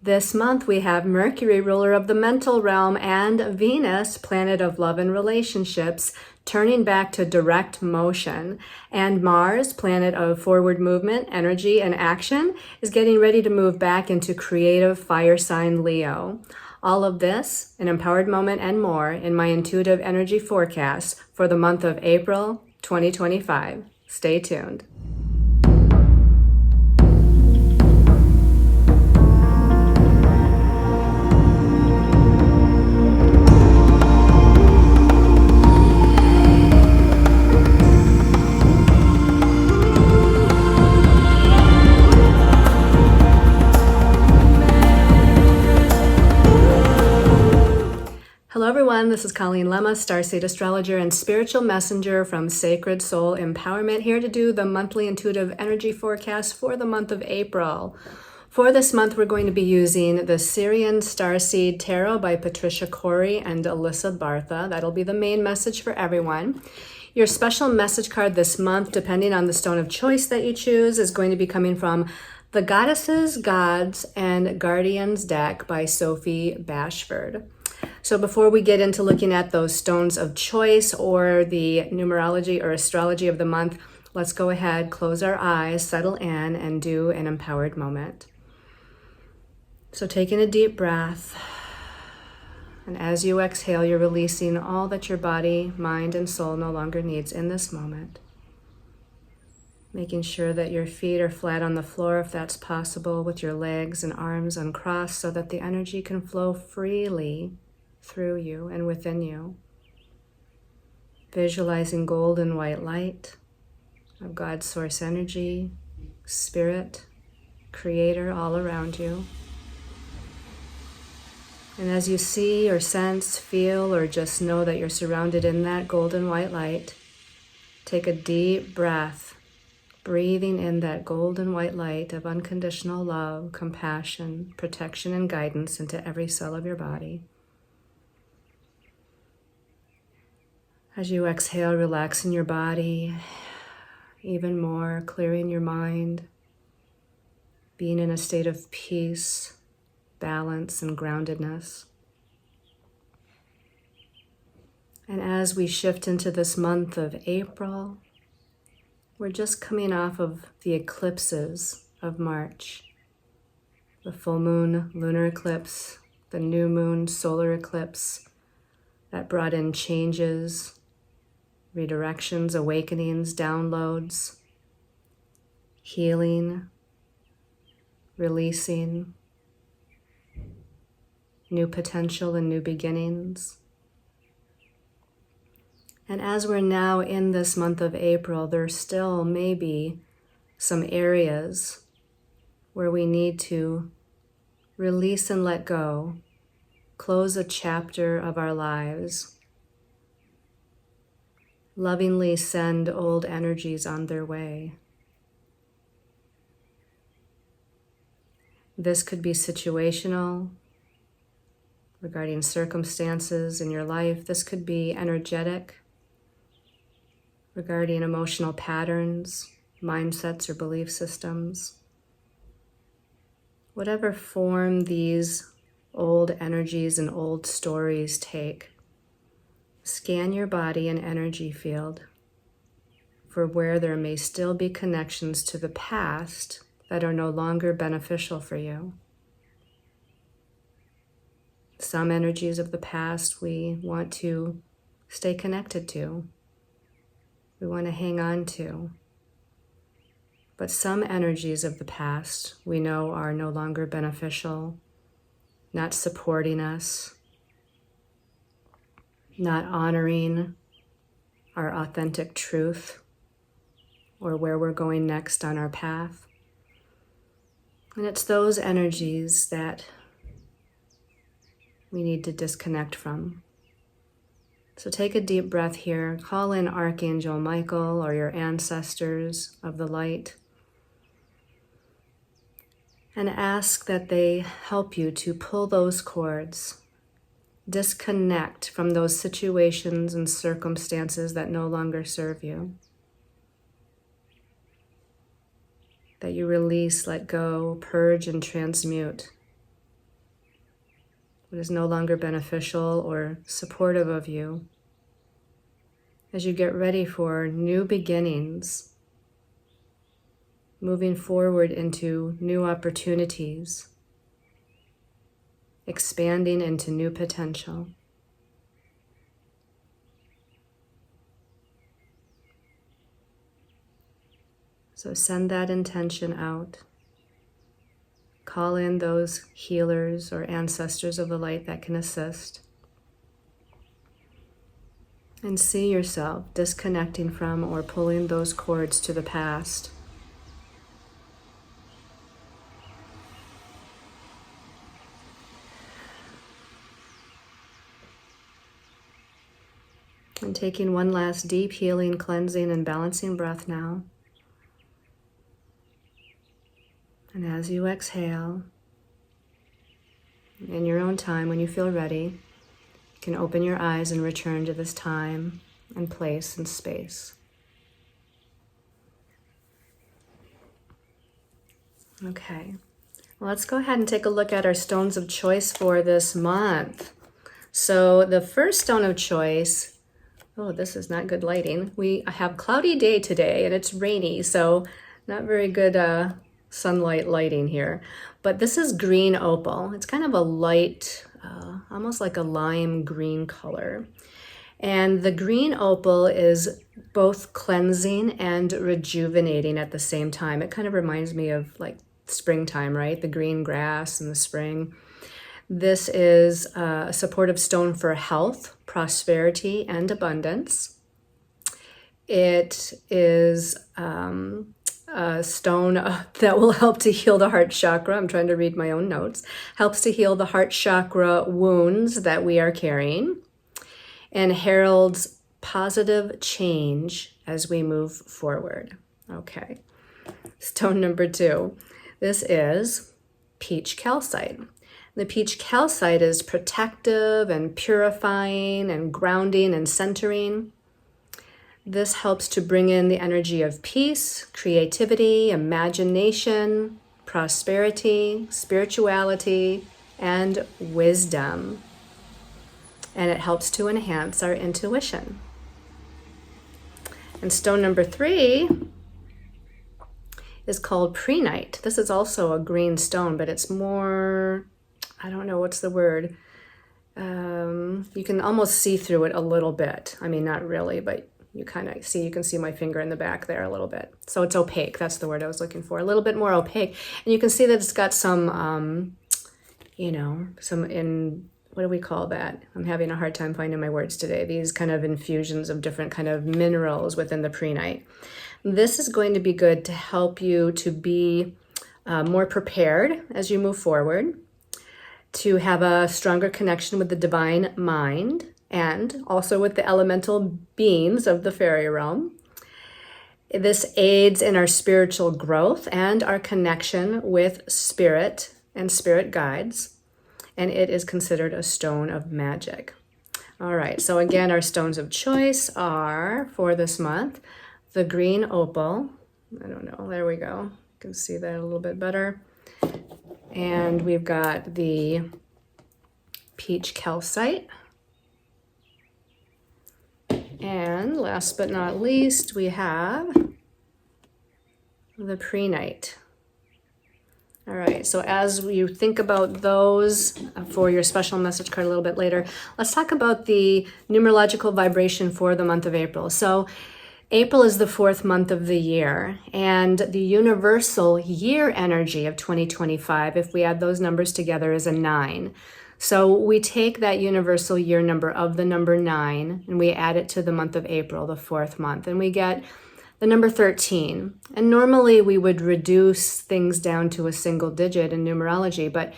This month we have Mercury, ruler of the mental realm, and Venus, planet of love and relationships, turning back to direct motion. And Mars, planet of forward movement, energy, and action, is getting ready to move back into creative fire sign Leo. All of this, an empowered moment and more in my intuitive energy forecast for the month of April 2025. Stay tuned. Hello everyone, this is Colleen Lemma, Starseed Astrologer and Spiritual Messenger from Sacred Soul Empowerment, here to do the monthly intuitive energy forecast for the month of April. For this month, we're going to be using the Sirian Starseed Tarot by Patricia Corey and Alyssa Bartha. That'll be the main message for everyone. Your special message card this month, depending on the stone of choice that you choose, is going to be coming from the Goddesses, Gods, and Guardians deck by Sophie Bashford. So before we get into looking at those stones of choice or the numerology or astrology of the month, let's go ahead, close our eyes, settle in, and do an empowered moment. So taking a deep breath, and as you exhale, you're releasing all that your body, mind, and soul no longer needs in this moment. Making sure that your feet are flat on the floor if that's possible, with your legs and arms uncrossed so that the energy can flow freely through you and within you. Visualizing gold and white light of God's source energy, spirit, creator all around you. And as you see or sense, feel, or just know that you're surrounded in that golden white light, take a deep breath, breathing in that golden white light of unconditional love, compassion, protection, and guidance into every cell of your body. As you exhale, relaxing your body even more, clearing your mind, being in a state of peace, balance, and groundedness. And as we shift into this month of April, we're just coming off of the eclipses of March. The full moon lunar eclipse, the new moon solar eclipse that brought in changes, redirections, awakenings, downloads, healing, releasing, new potential and new beginnings. And as we're now in this month of April, there still may be some areas where we need to release and let go, close a chapter of our lives, lovingly send old energies on their way. This could be situational, regarding circumstances in your life. This could be energetic, regarding emotional patterns, mindsets, or belief systems. Whatever form these old energies and old stories take, scan your body and energy field for where there may still be connections to the past that are no longer beneficial for you. Some energies of the past we want to stay connected to. We want to hang on to. But some energies of the past we know are no longer beneficial, not supporting us, not honoring our authentic truth or where we're going next on our path. And it's those energies that we need to disconnect from. So take a deep breath here. Call in Archangel Michael or your ancestors of the light and ask that they help you to pull those cords, disconnect from those situations and circumstances that no longer serve you. That you release, let go, purge, and transmute what is no longer beneficial or supportive of you, as you get ready for new beginnings, moving forward into new opportunities, expanding into new potential. So send that intention out. Call in those healers or ancestors of the light that can assist. And see yourself disconnecting from or pulling those cords to the past. And taking one last deep healing, cleansing, and balancing breath now. And as you exhale, in your own time, when you feel ready, you can open your eyes and return to this time and place and space. Okay, well, let's go ahead and take a look at our stones of choice for this month. So the first stone of choice, oh, this is not good lighting. We have cloudy day today and it's rainy, so not very good sunlight lighting here. But this is green opal. It's kind of a light, almost like a lime green color. And the green opal is both cleansing and rejuvenating at the same time. It kind of reminds me of like springtime, right? The green grass in the spring. This is a supportive stone for health, prosperity, and abundance. It is a stone that will help to heal the heart chakra. I'm trying to read my own notes. Helps to heal the heart chakra wounds that we are carrying, and heralds positive change as we move forward. Okay. Stone number 2. This is peach calcite. The peach calcite is protective and purifying and grounding and centering. This helps to bring in the energy of peace, creativity, imagination, prosperity, spirituality, and wisdom. And it helps to enhance our intuition. And stone number 3 is called prehnite. This is also a green stone, but it's more, I don't know, what's the word? You can almost see through it a little bit. I mean, not really, but you kind of see, you can see my finger in the back there a little bit. So it's opaque. That's the word I was looking for. A little bit more opaque. And you can see that it's got some, some what do we call that? I'm having a hard time finding my words today. These kind of infusions of different kind of minerals within the prehnite. This is going to be good to help you to be more prepared as you move forward, to have a stronger connection with the divine mind, and also with the elemental beings of the fairy realm. This aids in our spiritual growth and our connection with spirit and spirit guides, and it is considered a stone of magic. All right, so again, our stones of choice are, for this month, the green opal. I don't know, there we go. You can see that a little bit better. And we've got the peach calcite. And last but not least, we have the prehnite. All right, so as you think about those for your special message card a little bit later, let's talk about the numerological vibration for the month of April. So April is the 4th month of the year, and the universal year energy of 2025, if we add those numbers together, is a 9. So we take that universal year number of the number 9 and we add it to the month of April, the 4th month, and we get the number 13. And normally we would reduce things down to a single digit in numerology, but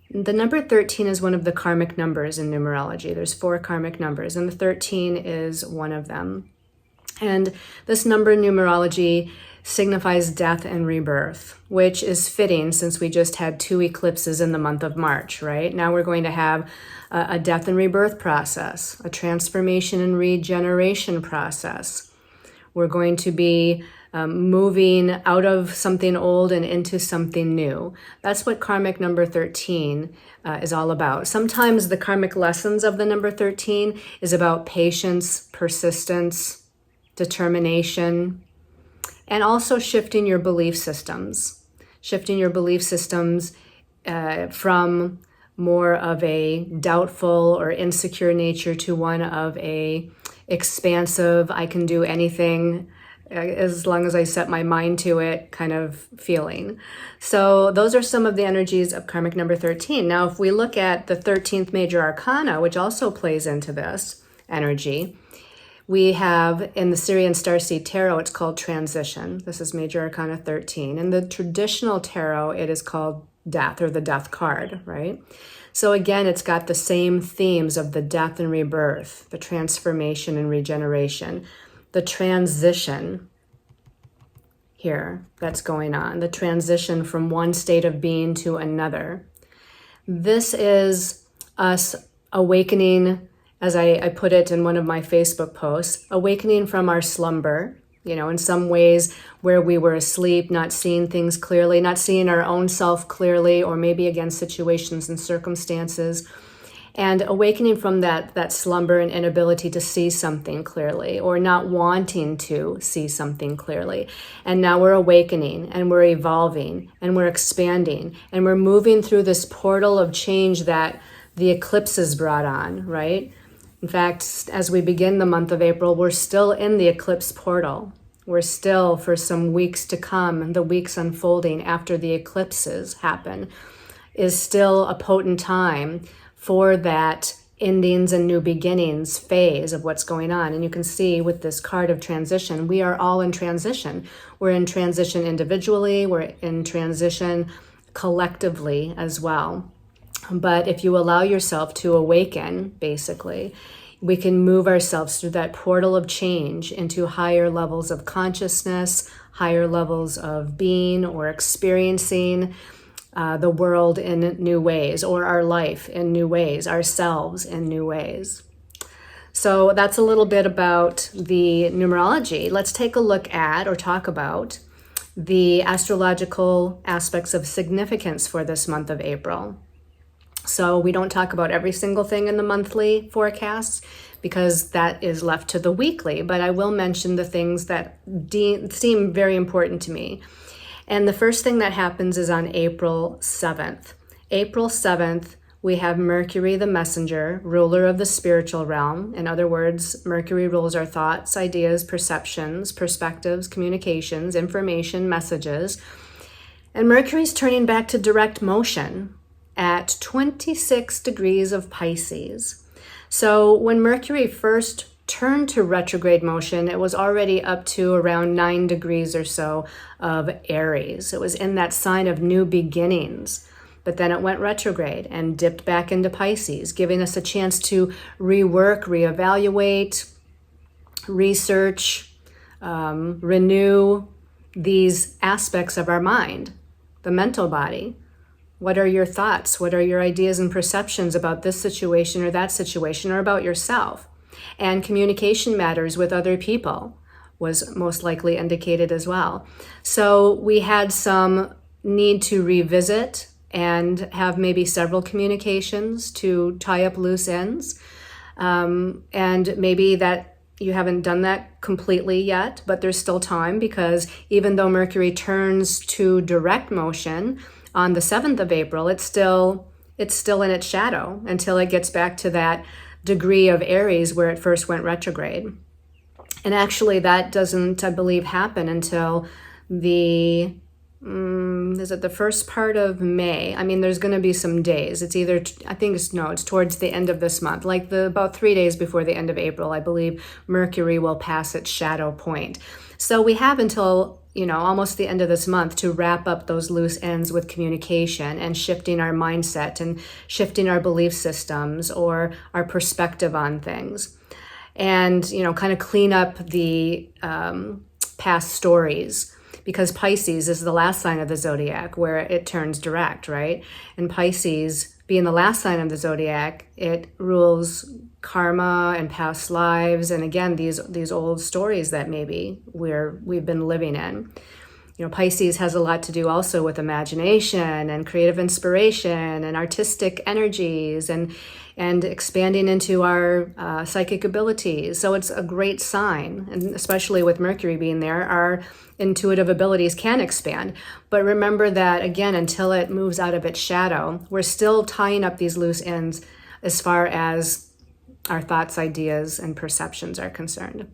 the number 13 is one of the karmic numbers in numerology. There's 4 karmic numbers, and the 13 is one of them. And this number in numerology signifies death and rebirth, which is fitting since we just had 2 eclipses in the month of March, right? Now we're going to have a death and rebirth process, a transformation and regeneration process. We're going to be moving out of something old and into something new. That's what karmic number 13 is all about. Sometimes the karmic lessons of the number 13 is about patience, persistence, determination, and also shifting your belief systems. Shifting your belief systems from more of a doubtful or insecure nature to one of a expansive, I can do anything as long as I set my mind to it kind of feeling. So those are some of the energies of karmic number 13. Now, if we look at the 13th major arcana, which also plays into this energy, we have in the Sirian Starseed Tarot, it's called transition. This is major arcana 13. In the traditional tarot, it is called death, or the death card, right? So again, it's got the same themes of the death and rebirth, the transformation and regeneration, the transition here that's going on, the transition from one state of being to another. This is us awakening, as I put it in one of my Facebook posts, awakening from our slumber, in some ways where we were asleep, not seeing things clearly, not seeing our own self clearly, or maybe against situations and circumstances, and awakening from that slumber and inability to see something clearly, or not wanting to see something clearly. And now we're awakening, and we're evolving, and we're expanding, and we're moving through this portal of change that the eclipses brought on, right? In fact, as we begin the month of April, we're still in the eclipse portal. We're still, for some weeks to come, the weeks unfolding after the eclipses happen, is still a potent time for that endings and new beginnings phase of what's going on. And you can see with this card of transition, we are all in transition. We're in transition individually, we're in transition collectively as well. But if you allow yourself to awaken, basically, we can move ourselves through that portal of change into higher levels of consciousness, higher levels of being or experiencing the world in new ways, or our life in new ways, ourselves in new ways. So that's a little bit about the numerology. Let's take a look at, or talk about, the astrological aspects of significance for this month of April. So we don't talk about every single thing in the monthly forecasts because that is left to the weekly, but I will mention the things that seem very important to me. And the first thing that happens is on April 7th. April 7th, we have Mercury, the messenger, ruler of the spiritual realm. In other words, Mercury rules our thoughts, ideas, perceptions, perspectives, communications, information, messages. And Mercury's turning back to direct motion at 26 degrees of Pisces. So when Mercury first turned to retrograde motion, it was already up to around 9 degrees or so of Aries. It was in that sign of new beginnings. But then it went retrograde and dipped back into Pisces, giving us a chance to rework, reevaluate, research, renew these aspects of our mind, the mental body. What are your thoughts? What are your ideas and perceptions about this situation or that situation, or about yourself? And communication matters with other people was most likely indicated as well. So we had some need to revisit and have maybe several communications to tie up loose ends. And maybe that you haven't done that completely yet, but there's still time, because even though Mercury turns to direct motion on the 7th of April, it's still in its shadow until it gets back to that degree of Aries where it first went retrograde. And actually that doesn't, I believe, happen until the is it the first part of May? I mean, there's going to be some days. It's either, it's towards the end of this month, like about 3 days before the end of April, I believe Mercury will pass its shadow point. So we have until, almost the end of this month to wrap up those loose ends with communication and shifting our mindset and shifting our belief systems or our perspective on things. And, kind of clean up the past stories. Because Pisces is the last sign of the zodiac where it turns direct, right? And Pisces being the last sign of the zodiac, it rules karma and past lives, and again, these old stories that maybe we've been living in. You know, Pisces has a lot to do also with imagination and creative inspiration and artistic energies and expanding into our psychic abilities. So it's a great sign, and especially with Mercury being there, our intuitive abilities can expand. But remember that, again, until it moves out of its shadow, we're still tying up these loose ends as far as our thoughts, ideas, and perceptions are concerned.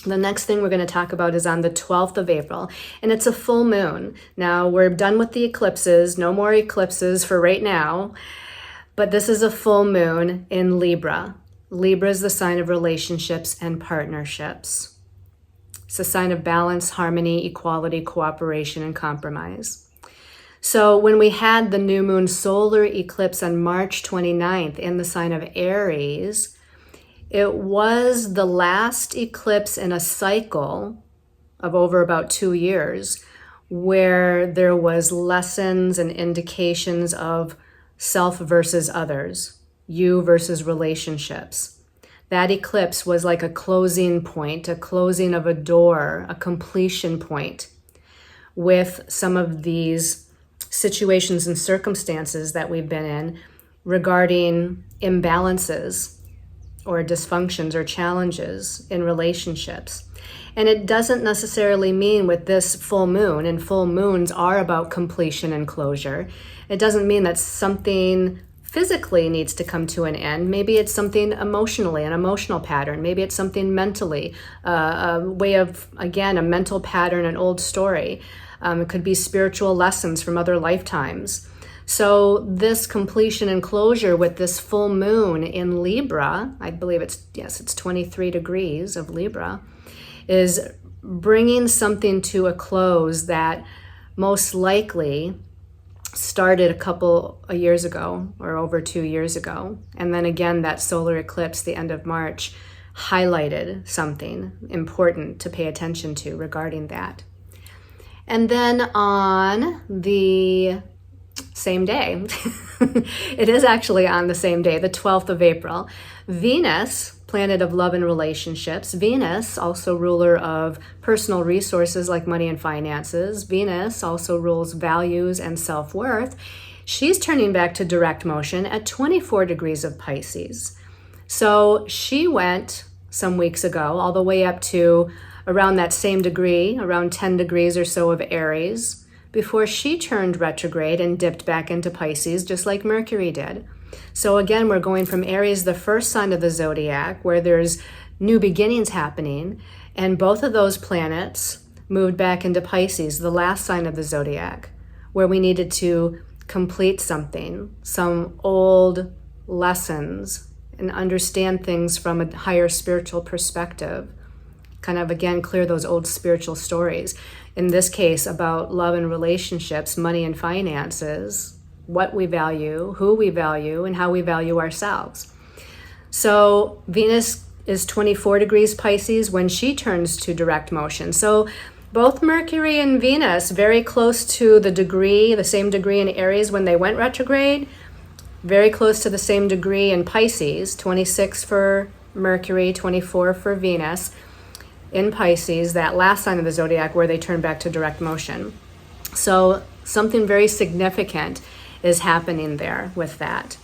The next thing we're going to talk about is on the 12th of April, and it's a full moon. Now, we're done with the eclipses, no more eclipses for right now, but this is a full moon in Libra. Libra is the sign of relationships and partnerships. It's a sign of balance, harmony, equality, cooperation, and compromise. So when we had the new moon solar eclipse on March 29th in the sign of Aries, it was the last eclipse in a cycle of over about 2 years where there was lessons and indications of self versus others, you versus relationships. That eclipse was like a closing point, a closing of a door, a completion point with some of these situations and circumstances that we've been in regarding imbalances or dysfunctions or challenges in relationships. And it doesn't necessarily mean with this full moon, and full moons are about completion and closure. It doesn't mean that something physically needs to come to an end. Maybe it's something emotionally, an emotional pattern. Maybe it's something mentally, a way of, again, a mental pattern, an old story. It could be spiritual lessons from other lifetimes. So this completion and closure with this full moon in Libra, I believe it's 23 degrees of Libra, is bringing something to a close that most likely started a years ago or over 2 years ago. And then again, that solar eclipse, the end of March, highlighted something important to pay attention to regarding that. And then on the same day, it is actually on the same day, the 12th of April, Venus, planet of love and relationships, Venus, also ruler of personal resources like money and finances, Venus also rules values and self-worth. She's turning back to direct motion at 24 degrees of Pisces. So she went some weeks ago all the way up to around that same degree, around 10 degrees or so of Aries, before she turned retrograde and dipped back into Pisces, just like Mercury did. So again, we're going from Aries, the first sign of the zodiac, where there's new beginnings happening, and both of those planets moved back into Pisces, the last sign of the zodiac, where we needed to complete something, some old lessons, and understand things from a higher spiritual perspective. Kind of, again, clear those old spiritual stories. In this case, about love and relationships, money and finances, what we value, who we value, and how we value ourselves. So Venus is 24 degrees Pisces when she turns to direct motion. So both Mercury and Venus, very close to the same degree in Aries when they went retrograde, very close to the same degree in Pisces, 26 for Mercury, 24 for Venus, in Pisces, that last sign of the zodiac where they turn back to direct motion. So something very significant is happening there with that.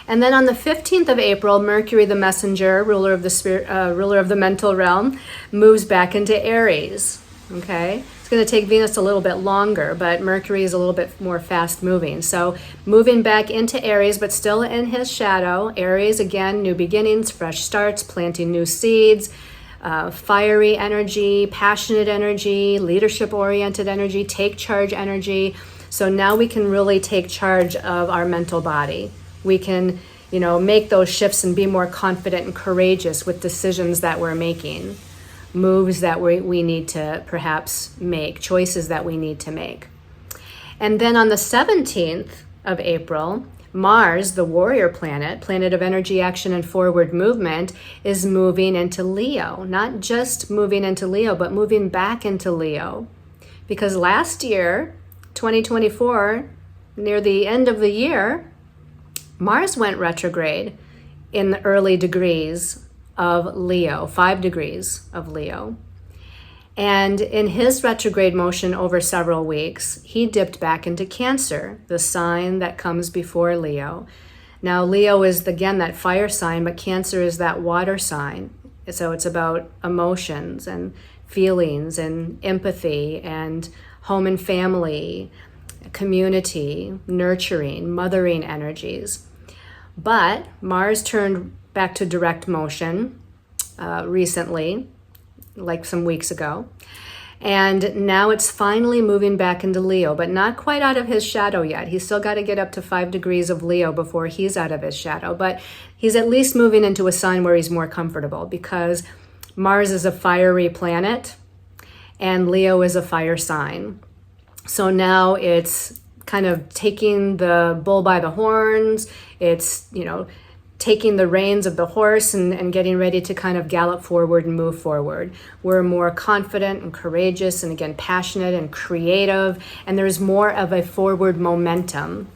And then on the 15th of April, Mercury, the messenger, ruler of the spirit, ruler of the mental realm, moves back into Aries. Okay, it's going to take Venus a little bit longer, but Mercury is a little bit more fast moving. So moving back into Aries, but still in his shadow. Aries, again, new beginnings, fresh starts, planting new seeds, fiery energy, passionate energy, leadership-oriented energy, take charge energy. So now we can really take charge of our mental body. We can, make those shifts and be more confident and courageous with decisions that we're making, moves that we need to perhaps make, choices that we need to make. And then on the 17th of April, Mars, the warrior planet of energy, action, and forward movement, is moving into Leo. Not just moving into Leo, but moving back into Leo. Because last year, 2024, near the end of the year, Mars went retrograde in the early degrees of Leo, 5 degrees of Leo. And in his retrograde motion over several weeks, he dipped back into Cancer, the sign that comes before Leo. Now, Leo is, again, that fire sign, but Cancer is that water sign. So it's about emotions and feelings and empathy and home and family, community, nurturing, mothering energies. But Mars turned back to direct motion recently, like some weeks ago. And now it's finally moving back into Leo, but not quite out of his shadow yet. He's still got to get up to 5 degrees of Leo before he's out of his shadow. But he's at least moving into a sign where he's more comfortable, because Mars is a fiery planet and Leo is a fire sign. So now it's kind of taking the bull by the horns. It's, taking the reins of the horse and getting ready to kind of gallop forward and move forward. We're more confident and courageous and, again, passionate and creative, and there's more of a forward momentum.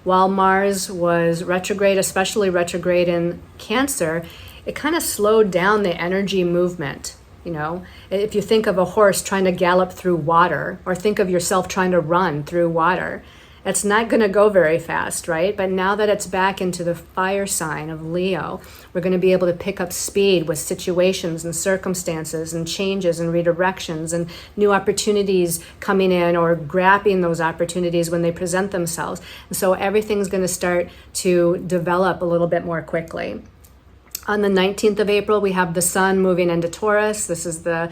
While Mars was retrograde, especially retrograde in Cancer, it kind of slowed down the energy movement. If you think of a horse trying to gallop through water, or think of yourself trying to run through water, it's not going to go very fast, right? But now that it's back into the fire sign of Leo, we're going to be able to pick up speed with situations and circumstances and changes and redirections and new opportunities coming in, or grabbing those opportunities when they present themselves. And so everything's going to start to develop a little bit more quickly. On the 19th of April, we have the sun moving into Taurus. This is the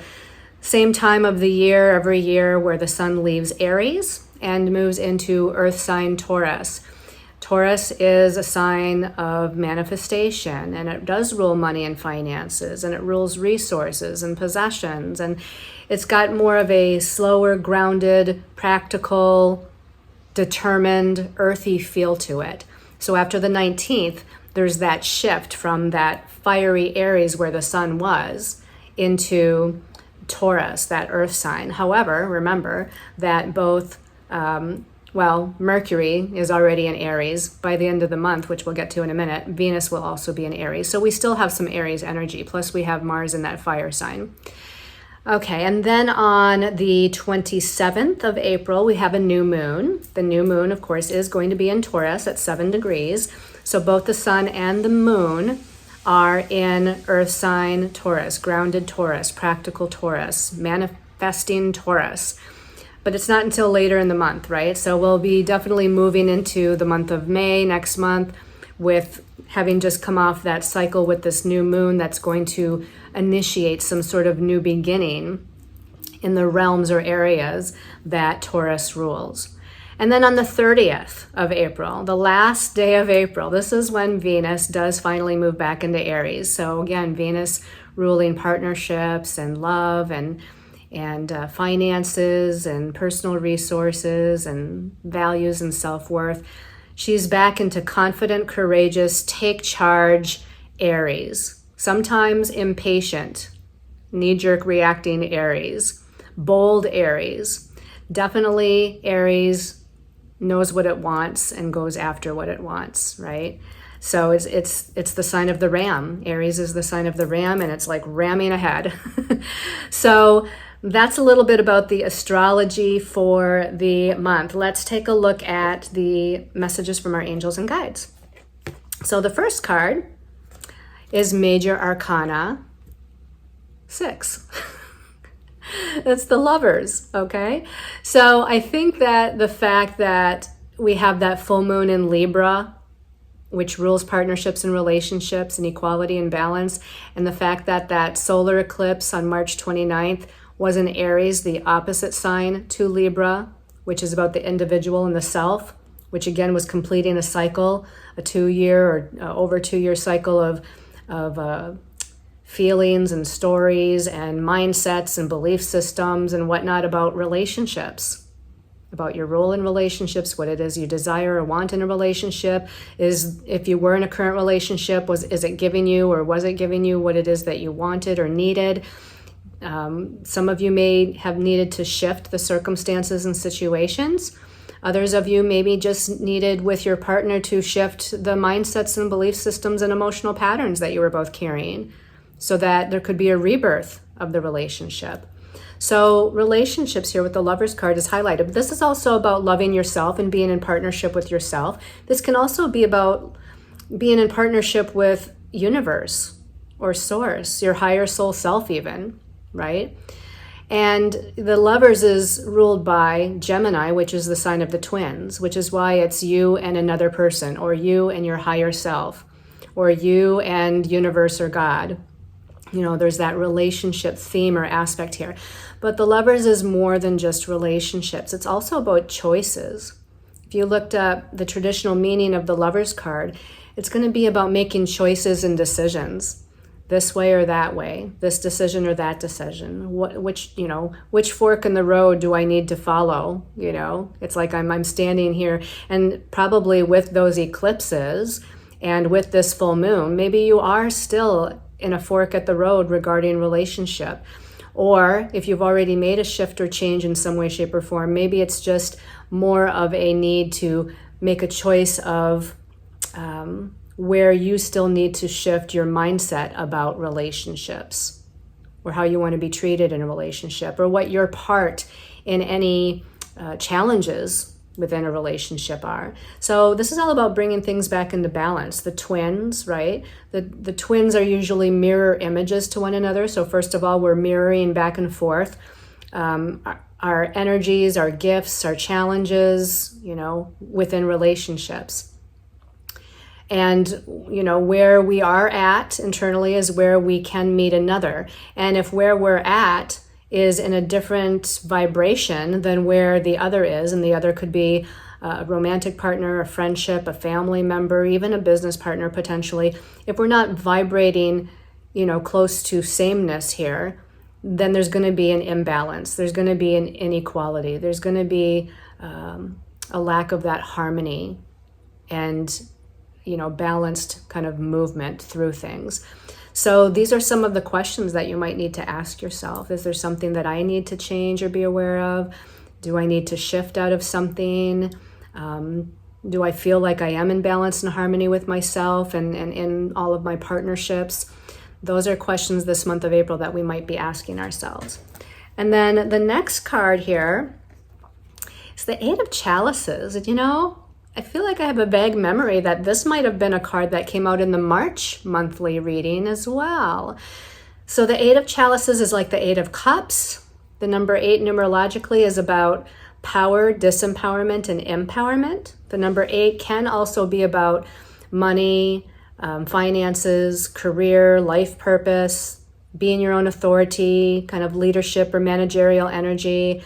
same time of the year every year where the sun leaves Aries and moves into earth sign Taurus. Taurus is a sign of manifestation, and it does rule money and finances, and it rules resources and possessions, and it's got more of a slower, grounded, practical, determined, earthy feel to it. So after the 19th, there's that shift from that fiery Aries where the sun was into Taurus, that earth sign. However, remember that both Mercury is already in Aries. By the end of the month, which we'll get to in a minute, Venus will also be in Aries. So we still have some Aries energy, plus we have Mars in that fire sign. Okay, and then on the 27th of April, we have a new moon. The new moon, of course, is going to be in Taurus at 7 degrees. So both the sun and the moon are in earth sign Taurus, grounded Taurus, practical Taurus, manifesting Taurus. But it's not until later in the month, right? So we'll be definitely moving into the month of May next month, with having just come off that cycle with this new moon that's going to initiate some sort of new beginning in the realms or areas that Taurus rules. And then on the 30th of April, the last day of April, this is when Venus does finally move back into Aries. So again, Venus ruling partnerships and love and finances and personal resources and values and self-worth. She's back into confident, courageous, take charge Aries. Sometimes impatient, knee-jerk reacting Aries, bold Aries. Definitely Aries knows what it wants and goes after what it wants, right? So it's the sign of the ram. Aries is the sign of the ram, and it's like ramming ahead. So that's a little bit about the astrology for the month. Let's take a look at the messages from our angels and guides. So the first card is Major Arcana 6. It's the Lovers, okay? So I think that the fact that we have that full moon in Libra, which rules partnerships and relationships and equality and balance, and the fact that that solar eclipse on March 29th was in Aries, the opposite sign to Libra, which is about the individual and the self, which again was completing a cycle, a 2-year or over 2-year cycle of feelings and stories and mindsets and belief systems and whatnot about relationships, about your role in relationships, what it is you desire or want in a relationship. Is, if you were in a current relationship, is it giving you, or was it giving you what it is that you wanted or needed? Some of you may have needed to shift the circumstances and situations. Others of you maybe just needed with your partner to shift the mindsets and belief systems and emotional patterns that you were both carrying so that there could be a rebirth of the relationship. So relationships here with the Lover's card is highlighted. But this is also about loving yourself and being in partnership with yourself. This can also be about being in partnership with universe or source, your higher soul self even, right? And the Lovers is ruled by Gemini, which is the sign of the twins, which is why it's you and another person, or you and your higher self, or you and universe or God. You know, there's that relationship theme or aspect here. But the Lovers is more than just relationships. It's also about choices. If you looked up the traditional meaning of the Lover's card, it's going to be about making choices and decisions. This way or that way, this decision or that decision. Which fork in the road do I need to follow? You know, it's like I'm standing here, and probably with those eclipses and with this full moon, maybe you are still in a fork at the road regarding relationship. Or if you've already made a shift or change in some way, shape, or form, maybe it's just more of a need to make a choice of where you still need to shift your mindset about relationships, or how you want to be treated in a relationship, or what your part in any challenges within a relationship are. So this is all about bringing things back into balance. The twins, right? The twins are usually mirror images to one another. So first of all, we're mirroring back and forth our energies, our gifts, our challenges, within relationships. And, where we are at internally is where we can meet another. And if where we're at is in a different vibration than where the other is, and the other could be a romantic partner, a friendship, a family member, even a business partner potentially, if we're not vibrating, close to sameness here, then there's going to be an imbalance. There's going to be an inequality. There's going to be a lack of that harmony and balanced kind of movement through things. So these are some of the questions that you might need to ask yourself. Is there something that I need to change or be aware of? Do I need to shift out of something? Do I feel like I am in balance and harmony with myself and in all of my partnerships? Those are questions this month of April that we might be asking ourselves. And then the next card here is the Eight of Chalices. I feel like I have a vague memory that this might have been a card that came out in the March monthly reading as well. So the Eight of Chalices is like the Eight of Cups. The number 8 numerologically is about power, disempowerment, and empowerment. The number 8 can also be about money, finances, career, life purpose, being your own authority, kind of leadership or managerial energy.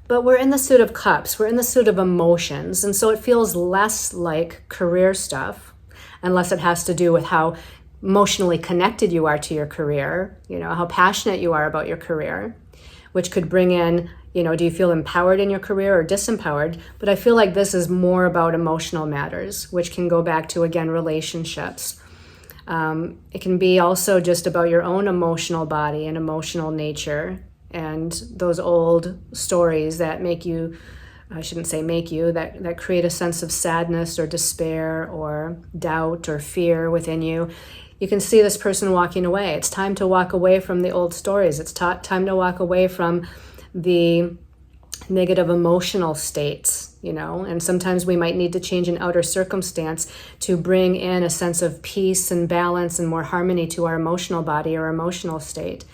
But we're in the suit of cups, we're in the suit of emotions. And so it feels less like career stuff, unless it has to do with how emotionally connected you are to your career, how passionate you are about your career, which could bring in, do you feel empowered in your career or disempowered? But I feel like this is more about emotional matters, which can go back to, again, relationships. It can be also just about your own emotional body and emotional nature, and those old stories that make you, I shouldn't say make you, that create a sense of sadness or despair or doubt or fear within you. You can see this person walking away. It's time to walk away from the old stories. It's time to walk away from the negative emotional states, and sometimes we might need to change an outer circumstance to bring in a sense of peace and balance and more harmony to our emotional body or emotional state.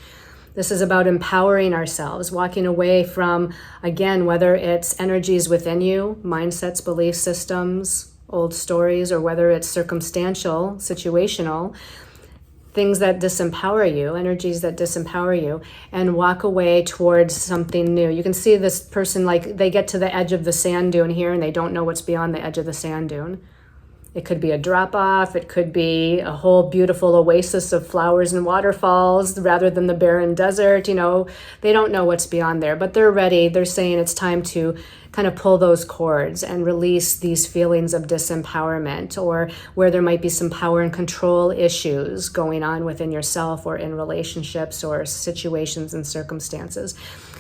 This is about empowering ourselves, walking away from, again, whether it's energies within you, mindsets, belief systems, old stories, or whether it's circumstantial, situational, things that disempower you, energies that disempower you, and walk away towards something new. You can see this person, like they get to the edge of the sand dune here and they don't know what's beyond the edge of the sand dune. It could be a drop-off. It could be a whole beautiful oasis of flowers and waterfalls rather than the barren desert. They don't know what's beyond there, but they're ready. They're saying it's time to kind of pull those cords and release these feelings of disempowerment, or where there might be some power and control issues going on within yourself or in relationships or situations and circumstances.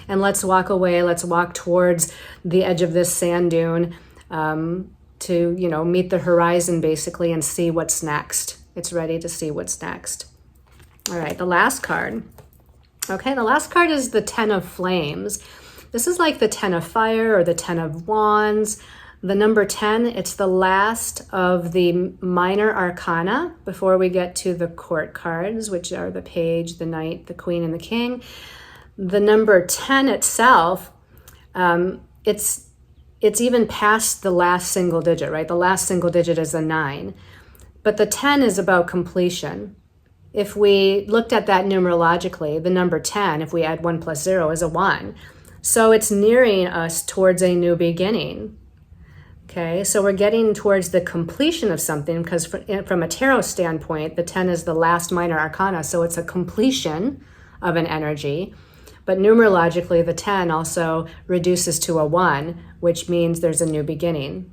And let's walk away. Let's walk towards the edge of this sand dune to, meet the horizon basically and see what's next. It's ready to see what's next. All right, the last card. Okay, the last card is the Ten of Flames. This is like the Ten of Fire or the Ten of Wands. The number 10, it's the last of the minor arcana before we get to the court cards, which are the Page, the Knight, the Queen, and the King. The number 10 itself, it's even past the last single digit, right? The last single digit is a 9. But the 10 is about completion. If we looked at that numerologically, the number 10, if we add 1 plus 0, is a 1. So it's nearing us towards a new beginning. Okay, so we're getting towards the completion of something because from a tarot standpoint, the 10 is the last minor arcana, so it's a completion of an energy. But numerologically, the 10 also reduces to a 1, which means there's a new beginning.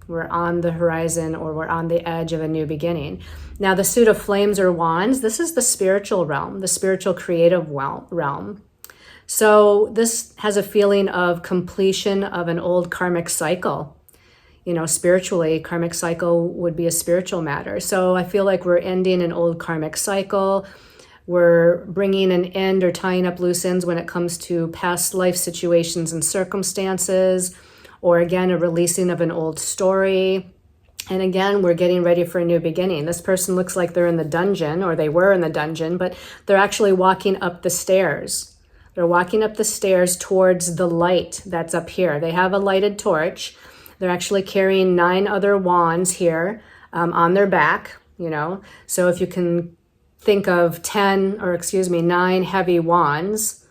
We're on the horizon, or we're on the edge of a new beginning. Now, the suit of flames or wands, this is the spiritual realm, the spiritual creative realm. So this has a feeling of completion of an old karmic cycle. Spiritually, karmic cycle would be a spiritual matter. So I feel like we're ending an old karmic cycle. We're bringing an end or tying up loose ends when it comes to past life situations and circumstances, or again, a releasing of an old story. And again, we're getting ready for a new beginning. This person looks like they're in the dungeon, or they were in the dungeon, but they're actually walking up the stairs. They're walking up the stairs towards the light that's up here. They have a lighted torch. They're actually carrying 9 other wands here on their back, So if you can think of 9 heavy wands,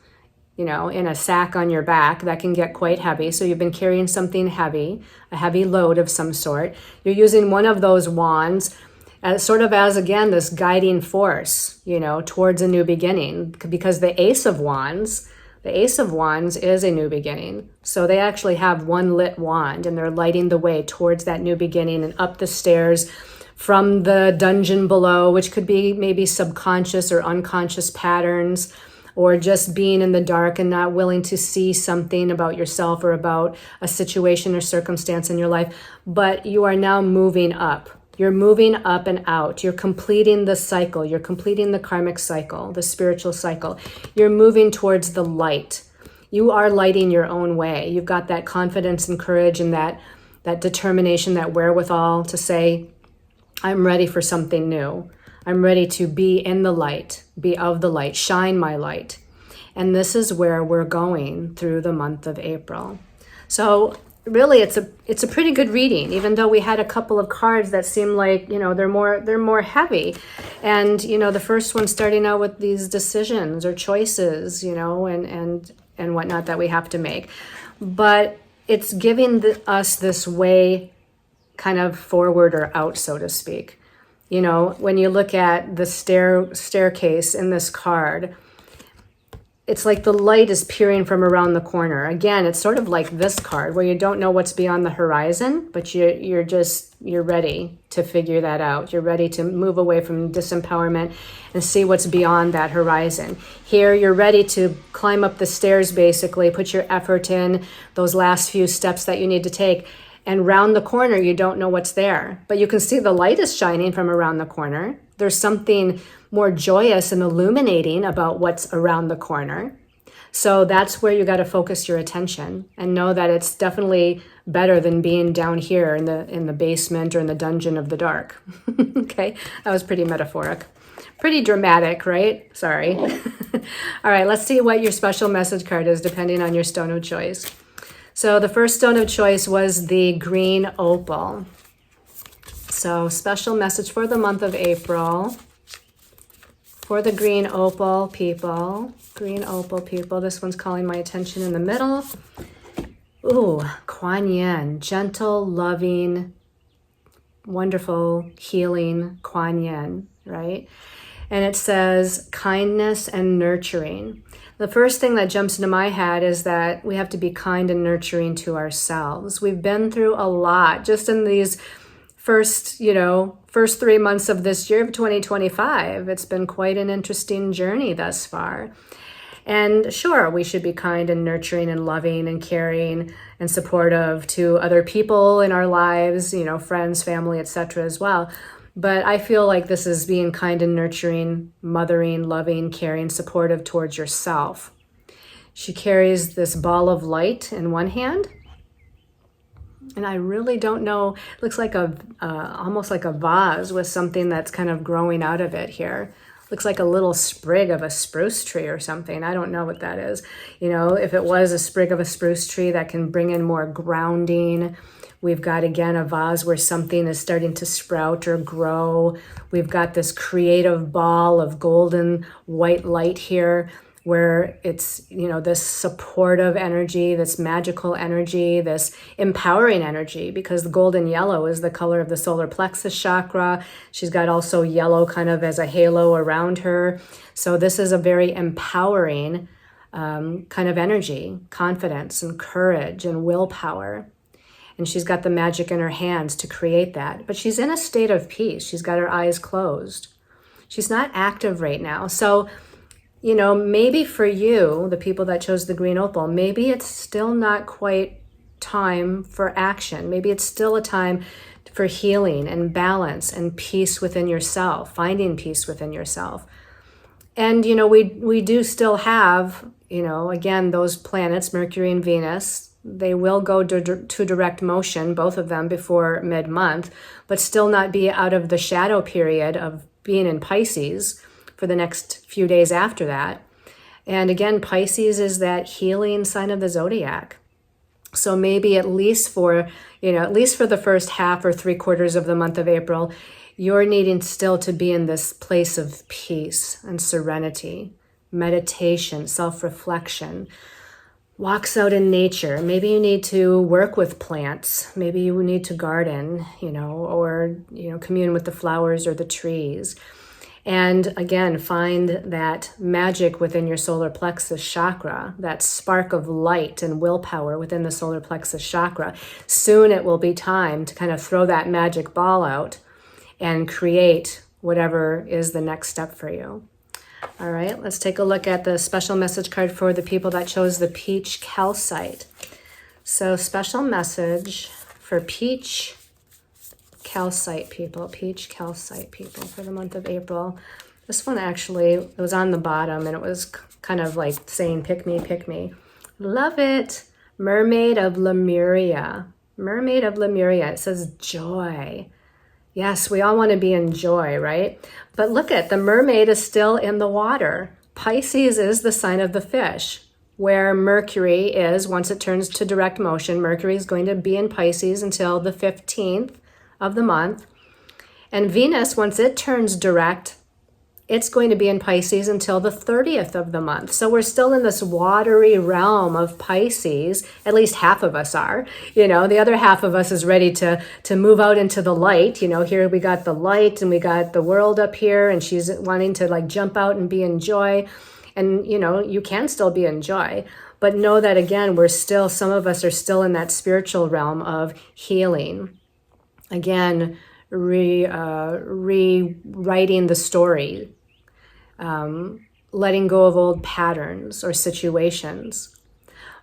in a sack on your back, that can get quite heavy. So you've been carrying something heavy, a heavy load of some sort. You're using one of those wands as again, this guiding force, towards a new beginning, because the Ace of Wands is a new beginning. So they actually have one lit wand, and they're lighting the way towards that new beginning and up the stairs from the dungeon below, which could be maybe subconscious or unconscious patterns, or just being in the dark and not willing to see something about yourself or about a situation or circumstance in your life. But you are now moving up. You're moving up and out. You're completing the cycle. You're completing the karmic cycle, the spiritual cycle. You're moving towards the light. You are lighting your own way. You've got that confidence and courage and that determination, that wherewithal to say, I'm ready for something new. I'm ready to be in the light, be of the light, shine my light. And this is where we're going through the month of April. So really, it's a pretty good reading, even though we had a couple of cards that seem like, they're more heavy. And, the first one starting out with these decisions or choices, and whatnot that we have to make. But it's giving us this way kind of forward or out, so to speak. When you look at the staircase in this card, it's like the light is peering from around the corner. Again, it's sort of like this card where you don't know what's beyond the horizon, but you're ready to figure that out. You're ready to move away from disempowerment and see what's beyond that horizon. Here, you're ready to climb up the stairs, basically, put your effort in, those last few steps that you need to take. And round the corner, you don't know what's there, but you can see the light is shining from around the corner. There's something more joyous and illuminating about what's around the corner. So that's where you got to focus your attention and know that it's definitely better than being down here in the basement or in the dungeon of the dark. Okay, that was pretty metaphoric. Pretty dramatic, right? Sorry. All right, let's see what your special message card is depending on your stone of choice. So the first stone of choice was the green opal. So special message for the month of April. For the green opal people, this one's calling my attention in the middle. Ooh, Kuan Yin, gentle, loving, wonderful, healing Kuan Yin, right? And it says kindness and nurturing. The first thing that jumps into my head is that we have to be kind and nurturing to ourselves. We've been through a lot just in these first 3 months of this year of 2025. It's been quite an interesting journey thus far. And sure, we should be kind and nurturing and loving and caring and supportive to other people in our lives, you know, friends, family, etc. as well. But I feel like this is being kind and nurturing, mothering, loving, caring, supportive towards yourself. She carries this ball of light in one hand. And I really don't know, it looks like almost like a vase with something that's kind of growing out of it here. Looks like a little sprig of a spruce tree or something. I don't know what that is. You know, if it was a sprig of a spruce tree, that can bring in more grounding. We've got, again, a vase where something is starting to sprout or grow. We've got this creative ball of golden white light here, where it's, you know, this supportive energy, this magical energy, this empowering energy, because the golden yellow is the color of the solar plexus chakra. She's got also yellow kind of as a halo around her. So this is a very empowering kind of energy, confidence and courage and willpower. And she's got the magic in her hands to create that. But she's in a state of peace. She's got her eyes closed. She's not active right now. So, you know, maybe for you, the people that chose the green opal, maybe it's still not quite time for action. Maybe it's still a time for healing and balance and peace within yourself, finding peace within yourself. And, you know, we do still have, you know, again, those planets, Mercury and Venus, they will go to direct motion, both of them, before mid-month, but still not be out of the shadow period of being in Pisces for the next few days after that. And again, Pisces is that healing sign of the zodiac. So maybe at least for the first half or 3/4 of the month of April, you're needing still to be in this place of peace and serenity, meditation, self-reflection, walks out in nature. Maybe you need to work with plants. Maybe you need to garden, you know, or, you know, commune with the flowers or the trees. And again, find that magic within your solar plexus chakra, that spark of light and willpower within the solar plexus chakra. Soon it will be time to kind of throw that magic ball out and create whatever is the next step for you. All right, let's take a look at the special message card for the people that chose the peach calcite. So special message for peach calcite people for the month of April. This one actually, it was on the bottom and it was kind of like saying, pick me, pick me. Love it. Mermaid of Lemuria. Mermaid of Lemuria. It says joy. Yes, we all want to be in joy, right? But look at, the mermaid is still in the water. Pisces is the sign of the fish, where Mercury is, once it turns to direct motion, Mercury is going to be in Pisces until the 15th of the month. And Venus, once it turns direct, it's going to be in Pisces until the 30th of the month. So we're still in this watery realm of Pisces. At least half of us are. You know, the other half of us is ready to move out into the light. You know, here we got the light and we got the world up here, and she's wanting to like jump out and be in joy. And, you know, you can still be in joy. But know that, again, some of us are still in that spiritual realm of healing. Again, rewriting the story. Letting go of old patterns or situations.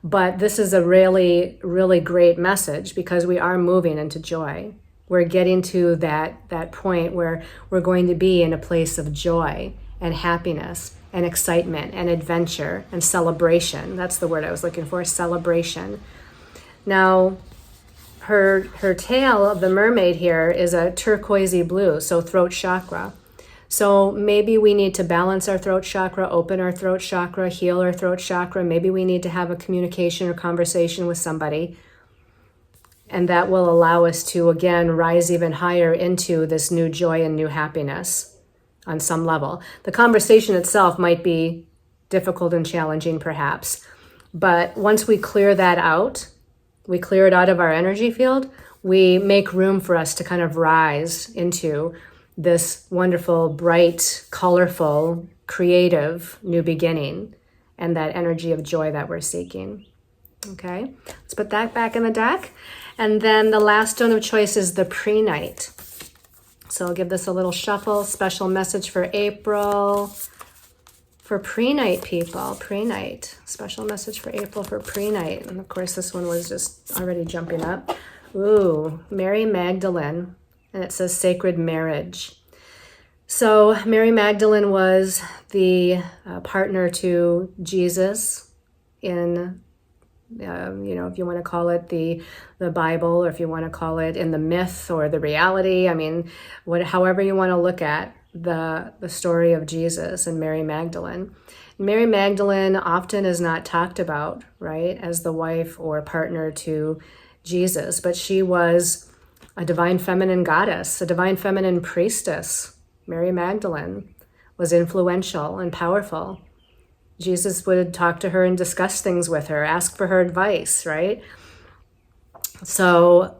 But this is a really, really great message because we are moving into joy. We're getting to that point where we're going to be in a place of joy and happiness and excitement and adventure and celebration. That's the word I was looking for, celebration. Now, her tail of the mermaid here is a turquoisey blue, so throat chakra. So maybe we need to balance our throat chakra, open our throat chakra, heal our throat chakra. Maybe we need to have a communication or conversation with somebody. And that will allow us to, again, rise even higher into this new joy and new happiness on some level. The conversation itself might be difficult and challenging, perhaps. But once we clear that out, we clear it out of our energy field, we make room for us to kind of rise into this wonderful, bright, colorful, creative new beginning and that energy of joy that we're seeking. Okay, let's put that back in the deck. And then the last stone of choice is the prehnite. So I'll give this a little shuffle. Special message for April. For pre-night people, pre-night, special message for April for pre-night. And of course, this one was just already jumping up. Ooh, Mary Magdalene, and it says sacred marriage. So Mary Magdalene was the partner to Jesus in, if you want to call it the Bible, or if you want to call it in the myth or the reality. I mean, however you want to look at the story of Jesus and Mary Magdalene. Mary Magdalene often is not talked about, right, as the wife or partner to Jesus, but she was a divine feminine goddess, a divine feminine priestess. Mary Magdalene was influential and powerful. Jesus would talk to her and discuss things with her, ask for her advice, right? So,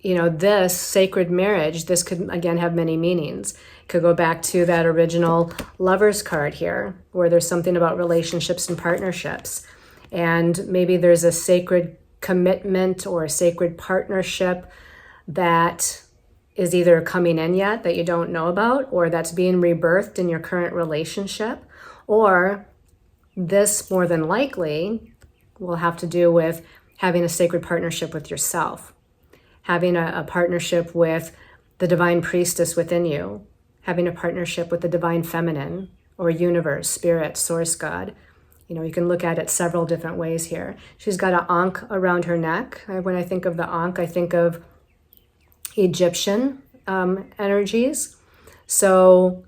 this sacred marriage, this could, again, have many meanings. It could go back to that original Lover's card here, where there's something about relationships and partnerships. And maybe there's a sacred commitment or a sacred partnership that is either coming in yet that you don't know about, or that's being rebirthed in your current relationship. Or this, more than likely, will have to do with having a sacred partnership with yourself, having a partnership with the divine priestess within you, having a partnership with the divine feminine or universe, spirit, source, God. You can look at it several different ways here. She's got an ankh around her neck. When I think of the ankh, I think of Egyptian energies. So,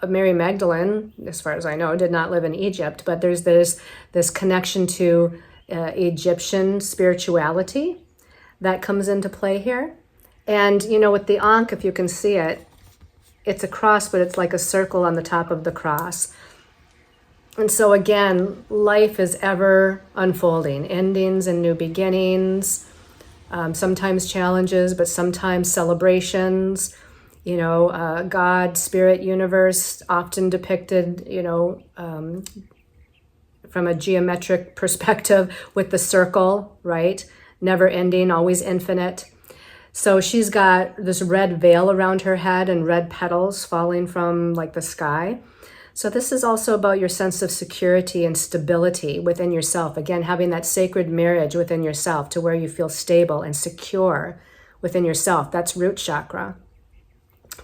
Mary Magdalene, as far as I know, did not live in Egypt, but there's this connection to Egyptian spirituality that comes into play here. And, with the ankh, if you can see it, it's a cross, but it's like a circle on the top of the cross. And so again, life is ever unfolding, endings and new beginnings, sometimes challenges, but sometimes celebrations. God, spirit, universe, often depicted, from a geometric perspective with the circle, right? Never ending, always infinite. So she's got this red veil around her head and red petals falling from like the sky. So this is also about your sense of security and stability within yourself. Again, having that sacred marriage within yourself to where you feel stable and secure within yourself. That's root chakra.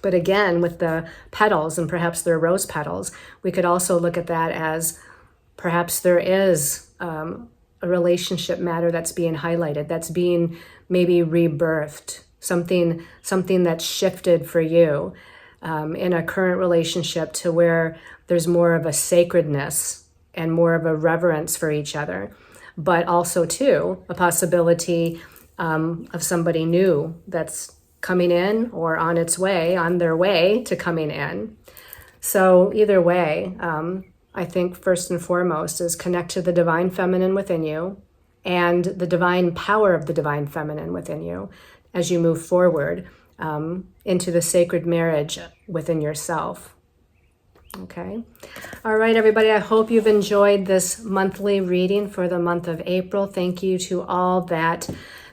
But again, with the petals, and perhaps they're rose petals, we could also look at that as perhaps there is a relationship matter that's being highlighted, that's being maybe rebirthed, something that's shifted for you in a current relationship to where there's more of a sacredness and more of a reverence for each other, but also too a possibility of somebody new that's coming in or on their way to coming in. So either way, I think first and foremost is connect to the divine feminine within you and the divine power of the divine feminine within you as you move forward into the sacred marriage within yourself. Okay. All right, everybody. I hope you've enjoyed this monthly reading for the month of April. Thank you to all that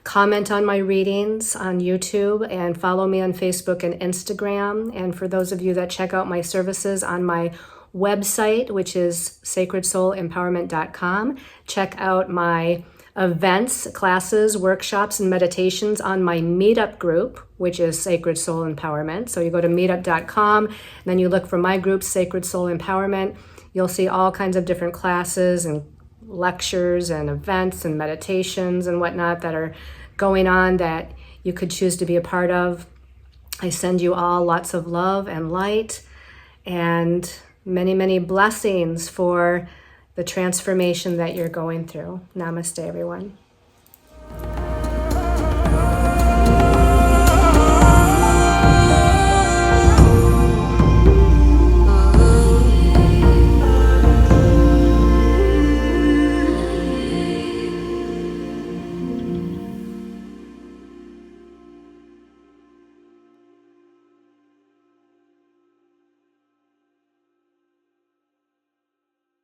comment on my readings on YouTube and follow me on Facebook and Instagram. And for those of you that check out my services on my website, which is sacredsoulempowerment.com, check out my events, classes, workshops, and meditations on my meetup group, which is Sacred Soul Empowerment. So you go to meetup.com, and then you look for my group, Sacred Soul Empowerment. You'll see all kinds of different classes and lectures and events and meditations and whatnot that are going on that you could choose to be a part of. I send you all lots of love and light and many, many blessings for the transformation that you're going through. Namaste, everyone.